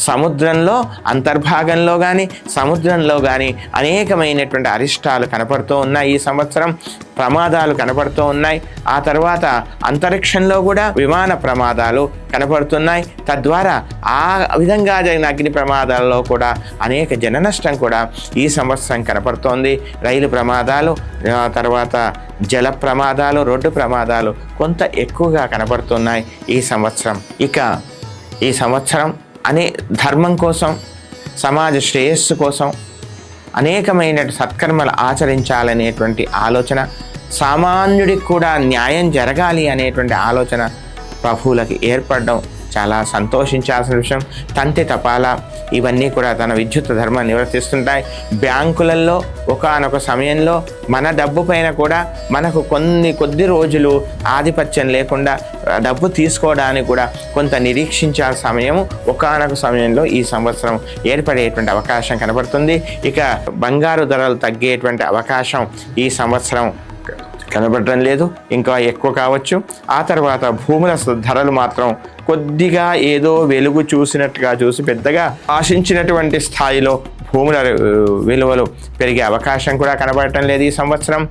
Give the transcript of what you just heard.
సముద్రంలో అంతర్భాగంలో కానీ సముద్రంలో కానీ అనేకమైనటువంటి అరిష్టాలు కనపడుతూ ఉన్నాయి. ఈ సంవత్సరం ప్రమాదాలు కనపడుతూ ఉన్నాయి. ఆ తర్వాత అంతరిక్షంలో కూడా విమాన ప్రమాదాలు కనపడుతున్నాయి. తద్వారా ఆ విధంగా జరిగిన అగ్ని ప్రమాదాలలో కూడా అనేక జన నష్టం కూడా ఈ సంవత్సరం కనపడుతోంది. రైలు ప్రమాదాలు, తర్వాత జల ప్రమాదాలు, రోడ్డు ప్రమాదాలు కొంత ఎక్కువగా కనపడుతున్నాయి ఈ సంవత్సరం. ఇక ఈ సంవత్సరం ధర్మం కోసం, సమాజ శ్రేయస్సు కోసం అనేకమైన సత్కర్మలు ఆచరించాలనేటువంటి ఆలోచన, సామాన్యుడికి కూడా న్యాయం జరగాలి అనేటువంటి ఆలోచన ప్రభువులకి ఏర్పడడం చాలా సంతోషించాల్సిన విషయం. తంతి తపాలా ఇవన్నీ కూడా తన విద్యుత్ ధర్మాన్ని నిర్వర్తిస్తుంటాయి. బ్యాంకులలో ఒకానొక సమయంలో మన డబ్బు పైన కూడా మనకు కొద్ది రోజులు ఆధిపత్యం లేకుండా డబ్బు తీసుకోవడానికి కూడా కొంత నిరీక్షించాల్సిన సమయం ఒకానొక సమయంలో ఈ సంవత్సరం ఏర్పడేటువంటి అవకాశం కనబడుతుంది. ఇక బంగారు ధరలు తగ్గేటువంటి అవకాశం ఈ సంవత్సరం కనబడటం లేదు, ఇంకా ఎక్కువ కావచ్చు. ఆ తర్వాత భూముల ధరలు మాత్రం కొద్దిగా ఏదో వెలుగు చూసినట్టుగా చూసి పెద్దగా ఆశించినటువంటి స్థాయిలో భూముల విలువలు పెరిగే అవకాశం కూడా కనబడటం లేదు ఈ సంవత్సరం.